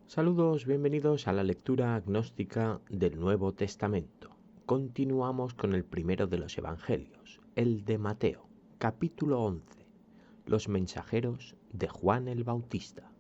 Saludos, bienvenidos a la lectura agnóstica del Nuevo Testamento. Continuamos con el primero de los Evangelios, el de Mateo, capítulo 11, los mensajeros de Juan el Bautista.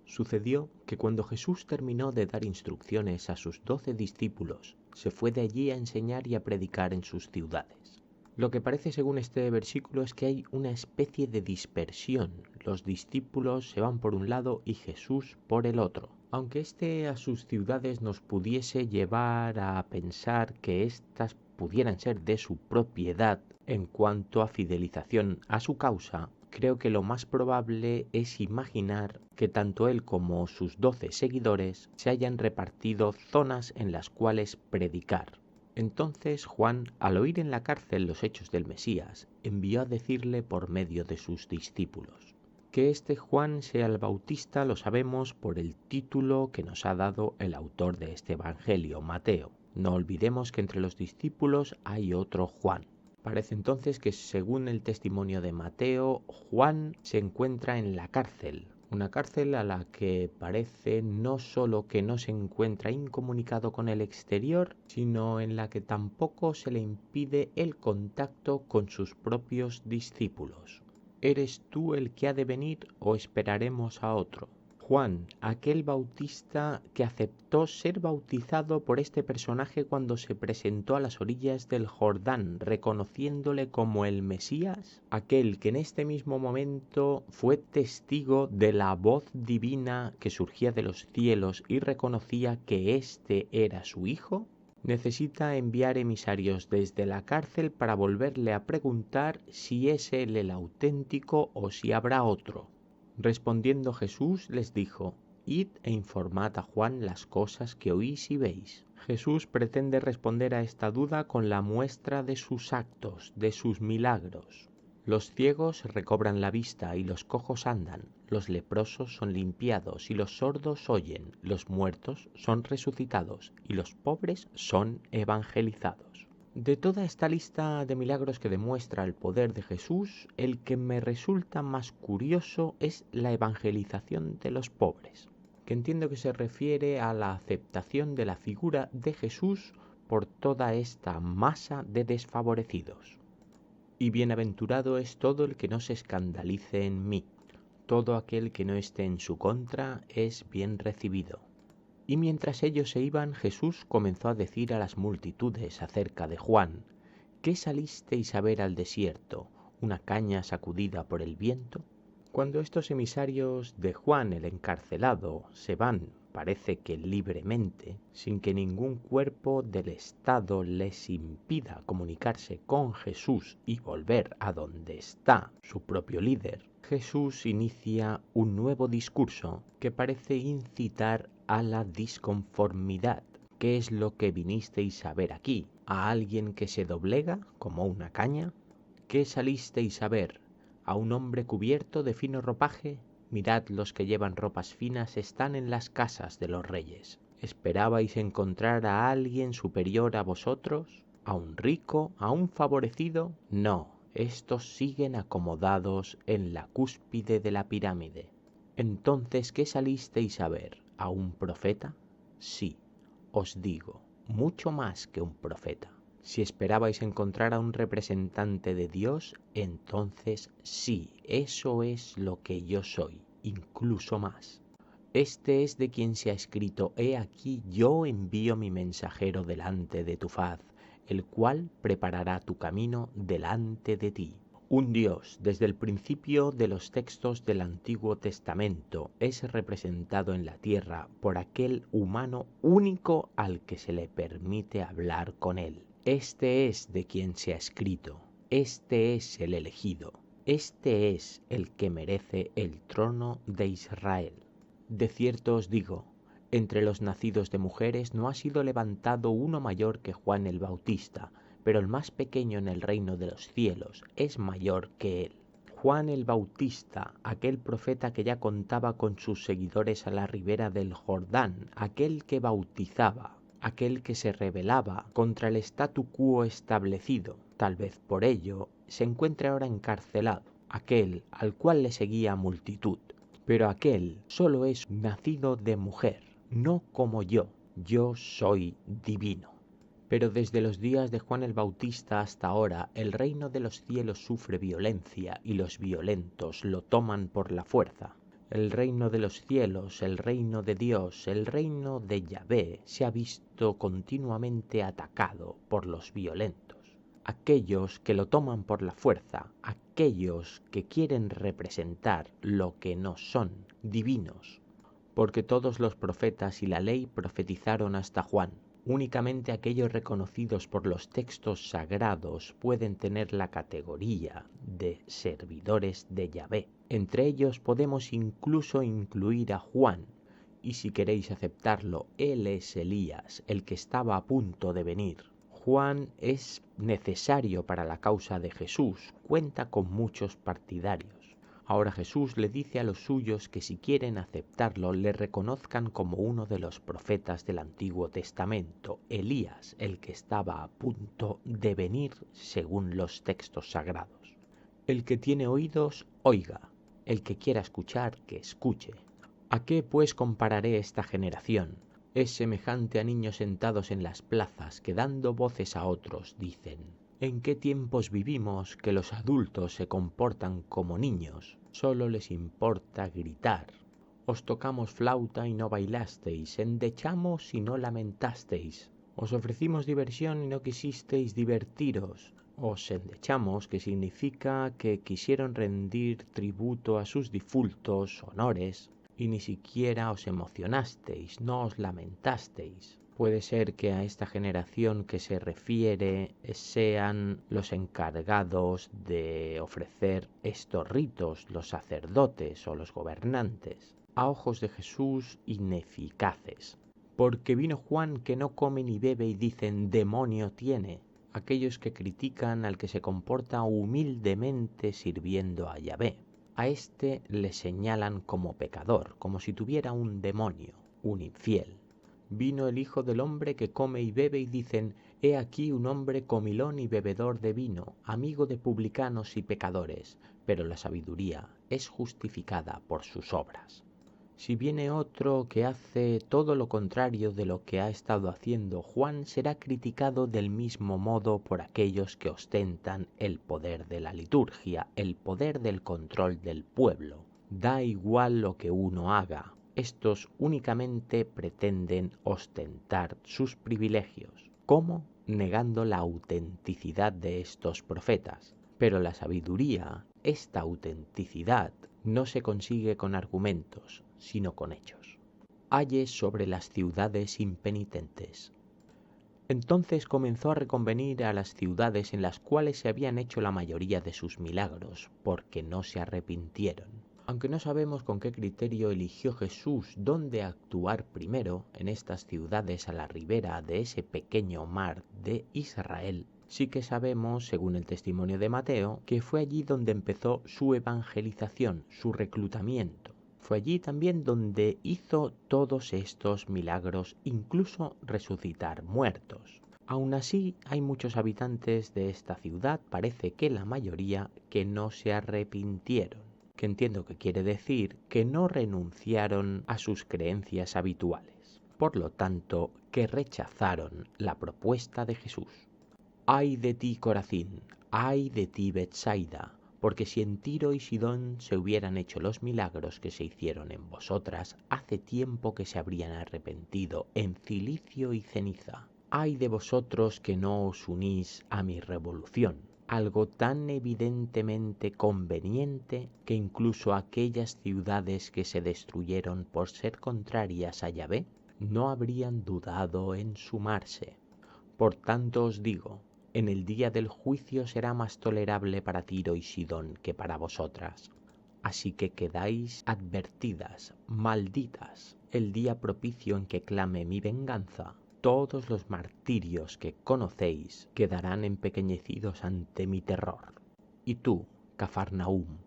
Sucedió que cuando Jesús terminó de dar instrucciones a sus 12 discípulos, se fue de allí a enseñar y a predicar en sus ciudades. Lo que parece según este versículo es que hay una especie de dispersión. Los discípulos se van por un lado y Jesús por el otro. Aunque a sus ciudades nos pudiese llevar a pensar que éstas pudieran ser de su propiedad en cuanto a fidelización a su causa, creo que lo más probable es imaginar que tanto él como sus 12 seguidores se hayan repartido zonas en las cuales predicar. Entonces Juan, al oír en la cárcel los hechos del Mesías, envió a decirle por medio de sus discípulos. Que este Juan sea el Bautista lo sabemos por el título que nos ha dado el autor de este Evangelio, Mateo. No olvidemos que entre los discípulos hay otro Juan. Parece entonces que, según el testimonio de Mateo, Juan se encuentra en la cárcel. Una cárcel a la que parece no solo que no se encuentra incomunicado con el exterior, sino en la que tampoco se le impide el contacto con sus propios discípulos. ¿Eres tú el que ha de venir o esperaremos a otro? Juan, aquel bautista que aceptó ser bautizado por este personaje cuando se presentó a las orillas del Jordán, reconociéndole como el Mesías, aquel que en este mismo momento fue testigo de la voz divina que surgía de los cielos y reconocía que éste era su Hijo, necesita enviar emisarios desde la cárcel para volverle a preguntar si es él el auténtico o si habrá otro. Respondiendo Jesús les dijo: Id e informad a Juan las cosas que oís y veis. Jesús pretende responder a esta duda con la muestra de sus actos, de sus milagros. Los ciegos recobran la vista y los cojos andan, los leprosos son limpiados y los sordos oyen, los muertos son resucitados y los pobres son evangelizados. De toda esta lista de milagros que demuestra el poder de Jesús, el que me resulta más curioso es la evangelización de los pobres, que entiendo que se refiere a la aceptación de la figura de Jesús por toda esta masa de desfavorecidos. Y bienaventurado es todo el que no se escandalice en mí. Todo aquel que no esté en su contra es bien recibido. Y mientras ellos se iban, Jesús comenzó a decir a las multitudes acerca de Juan: ¿Qué salisteis a ver al desierto? ¿Una caña sacudida por el viento? Cuando estos emisarios de Juan el encarcelado se van, parece que libremente, sin que ningún cuerpo del Estado les impida comunicarse con Jesús y volver a donde está su propio líder, Jesús inicia un nuevo discurso que parece incitar a la disconformidad. ¿Qué es lo que vinisteis a ver aquí? ¿A alguien que se doblega como una caña? ¿Qué salisteis a ver? ¿A un hombre cubierto de fino ropaje? Mirad, los que llevan ropas finas están en las casas de los reyes. ¿Esperabais encontrar a alguien superior a vosotros? ¿A un rico? ¿A un favorecido? No, estos siguen acomodados en la cúspide de la pirámide. Entonces, ¿qué salisteis a ver? ¿A un profeta? Sí, os digo, mucho más que un profeta. Si esperabais encontrar a un representante de Dios, entonces sí, eso es lo que yo soy, incluso más. Este es de quien se ha escrito: He aquí yo envío mi mensajero delante de tu faz, el cual preparará tu camino delante de ti. Un Dios, desde el principio de los textos del Antiguo Testamento, es representado en la tierra por aquel humano único al que se le permite hablar con él. Este es de quien se ha escrito, este es el elegido, este es el que merece el trono de Israel. De cierto os digo, entre los nacidos de mujeres no ha sido levantado uno mayor que Juan el Bautista, pero el más pequeño en el reino de los cielos es mayor que él. Juan el Bautista, aquel profeta que ya contaba con sus seguidores a la ribera del Jordán, aquel que bautizaba, aquel que se rebelaba contra el statu quo establecido, tal vez por ello se encuentre ahora encarcelado, aquel al cual le seguía multitud. pero aquel solo es nacido de mujer, no como yo soy divino. Pero desde los días de Juan el Bautista hasta ahora, el reino de los cielos sufre violencia y los violentos lo toman por la fuerza. El reino de los cielos, el reino de Dios, el reino de Yahvé se ha visto continuamente atacado por los violentos. Aquellos que lo toman por la fuerza, aquellos que quieren representar lo que no son, divinos, porque todos los profetas y la ley profetizaron hasta Juan. Únicamente aquellos reconocidos por los textos sagrados pueden tener la categoría de servidores de Yahvé. Entre ellos podemos incluso incluir a Juan, y si queréis aceptarlo, él es Elías, el que estaba a punto de venir. Juan es necesario para la causa de Jesús, cuenta con muchos partidarios. Ahora Jesús le dice a los suyos que si quieren aceptarlo le reconozcan como uno de los profetas del Antiguo Testamento, Elías, el que estaba a punto de venir según los textos sagrados. El que tiene oídos, oiga, el que quiera escuchar, que escuche. ¿A qué pues compararé esta generación? Es semejante a niños sentados en las plazas que dando voces a otros dicen: ¿en qué tiempos vivimos que los adultos se comportan como niños? Solo les importa gritar. Os tocamos flauta y no bailasteis, endechamos y no lamentasteis. Os ofrecimos diversión y no quisisteis divertiros. Os endechamos, que significa que quisieron rendir tributo a sus difuntos honores, y ni siquiera os emocionasteis, no os lamentasteis. Puede ser que a esta generación que se refiere sean los encargados de ofrecer estos ritos, los sacerdotes o los gobernantes, a ojos de Jesús ineficaces. Porque vino Juan que no come ni bebe y dicen: demonio tiene. Aquellos que critican al que se comporta humildemente sirviendo a Yahvé. A este le señalan como pecador, como si tuviera un demonio, un infiel. Vino el Hijo del Hombre que come y bebe y dicen: he aquí un hombre comilón y bebedor de vino, amigo de publicanos y pecadores, pero la sabiduría es justificada por sus obras. Si viene otro que hace todo lo contrario de lo que ha estado haciendo Juan, será criticado del mismo modo por aquellos que ostentan el poder de la liturgia, el poder del control del pueblo. Da igual lo que uno haga, estos únicamente pretenden ostentar sus privilegios. ¿Cómo? Negando la autenticidad de estos profetas. Pero la sabiduría, esta autenticidad, no se consigue con argumentos, sino con hechos. Ayes sobre las ciudades impenitentes. Entonces comenzó a reconvenir a las ciudades en las cuales se habían hecho la mayoría de sus milagros, porque no se arrepintieron. Aunque no sabemos con qué criterio eligió Jesús dónde actuar primero, en estas ciudades a la ribera de ese pequeño mar de Israel, sí que sabemos, según el testimonio de Mateo, que fue allí donde empezó su evangelización, su reclutamiento. Fue allí también donde hizo todos estos milagros, incluso resucitar muertos. Aún así, hay muchos habitantes de esta ciudad, parece que la mayoría, que no se arrepintieron, que entiendo que quiere decir que no renunciaron a sus creencias habituales. Por lo tanto, que rechazaron la propuesta de Jesús. ¡Ay de ti, Corazín! ¡Ay de ti, Betsaida! Porque si en Tiro y Sidón se hubieran hecho los milagros que se hicieron en vosotras, hace tiempo que se habrían arrepentido en cilicio y ceniza. ¡Ay de vosotros que no os unís a mi revolución! Algo tan evidentemente conveniente que incluso aquellas ciudades que se destruyeron por ser contrarias a Yahvé no habrían dudado en sumarse. Por tanto os digo, en el día del juicio será más tolerable para Tiro y Sidón que para vosotras. Así que quedáis advertidas, malditas, el día propicio en que clame mi venganza. Todos los martirios que conocéis quedarán empequeñecidos ante mi terror. Y tú, Cafarnaúm,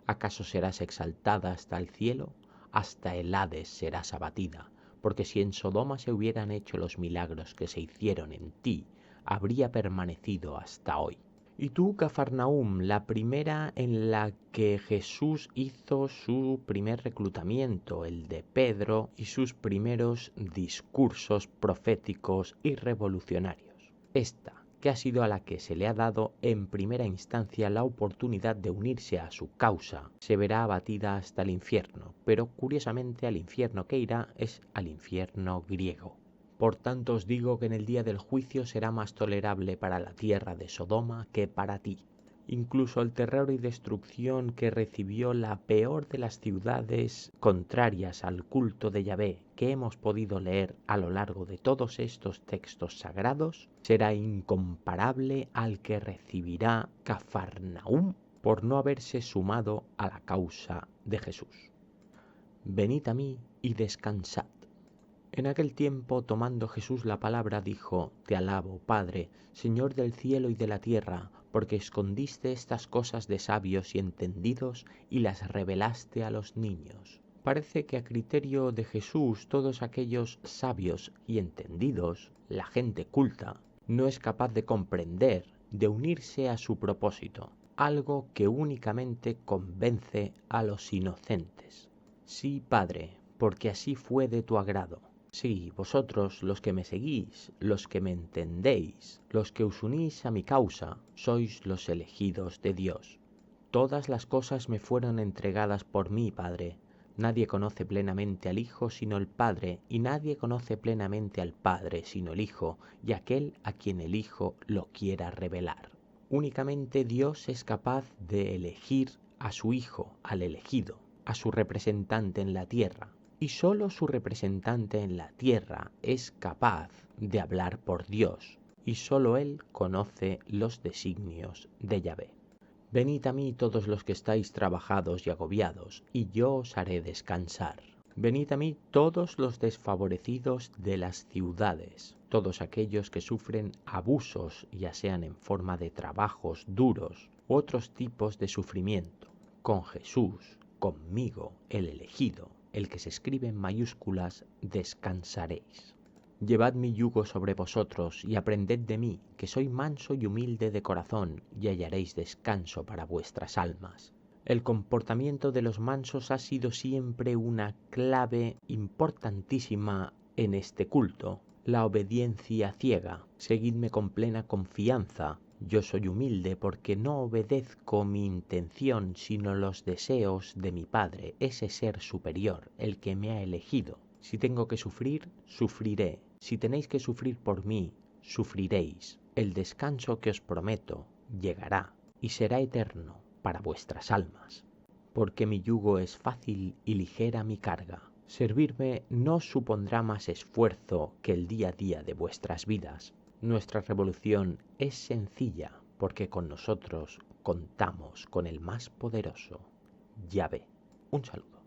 ¿acaso serás exaltada hasta el cielo? Hasta el Hades serás abatida, porque si en Sodoma se hubieran hecho los milagros que se hicieron en ti, habría permanecido hasta hoy. Y tú, Cafarnaúm, la primera en la que Jesús hizo su primer reclutamiento, el de Pedro, y sus primeros discursos proféticos y revolucionarios. Esta, que ha sido a la que se le ha dado en primera instancia la oportunidad de unirse a su causa, se verá abatida hasta el infierno, pero curiosamente al infierno que irá es al infierno griego. Por tanto os digo que en el día del juicio será más tolerable para la tierra de Sodoma que para ti. Incluso el terror y destrucción que recibió la peor de las ciudades contrarias al culto de Yahvé que hemos podido leer a lo largo de todos estos textos sagrados será incomparable al que recibirá Cafarnaúm por no haberse sumado a la causa de Jesús. Venid a mí y descansad. En aquel tiempo, tomando Jesús la palabra, dijo: Te alabo, Padre, Señor del cielo y de la tierra, porque escondiste estas cosas de sabios y entendidos y las revelaste a los niños. Parece que a criterio de Jesús todos aquellos sabios y entendidos, la gente culta, no es capaz de comprender, de unirse a su propósito, algo que únicamente convence a los inocentes. Sí, Padre, porque así fue de tu agrado. Sí, vosotros, los que me seguís, los que me entendéis, los que os unís a mi causa, sois los elegidos de Dios. Todas las cosas me fueron entregadas por mí, Padre. Nadie conoce plenamente al Hijo sino el Padre, y nadie conoce plenamente al Padre sino el Hijo, y aquel a quien el Hijo lo quiera revelar. Únicamente Dios es capaz de elegir a su Hijo, al elegido, a su representante en la tierra. Y solo su representante en la tierra es capaz de hablar por Dios, y solo Él conoce los designios de Yahvé. Venid a mí todos los que estáis trabajados y agobiados, y yo os haré descansar. Venid a mí todos los desfavorecidos de las ciudades, todos aquellos que sufren abusos, ya sean en forma de trabajos duros u otros tipos de sufrimiento. Con Jesús, conmigo, el elegido, el que se escribe en mayúsculas, descansaréis. Llevad mi yugo sobre vosotros y aprended de mí, que soy manso y humilde de corazón, y hallaréis descanso para vuestras almas. El comportamiento de los mansos ha sido siempre una clave importantísima en este culto. La obediencia ciega. Seguidme con plena confianza. Yo soy humilde porque no obedezco mi intención, sino los deseos de mi Padre, ese ser superior, el que me ha elegido. Si tengo que sufrir, sufriré. Si tenéis que sufrir por mí, sufriréis. El descanso que os prometo llegará y será eterno para vuestras almas. Porque mi yugo es fácil y ligera mi carga. Servirme no os supondrá más esfuerzo que el día a día de vuestras vidas. Nuestra revolución es sencilla porque con nosotros contamos con el más poderoso, Yahvé. Un saludo.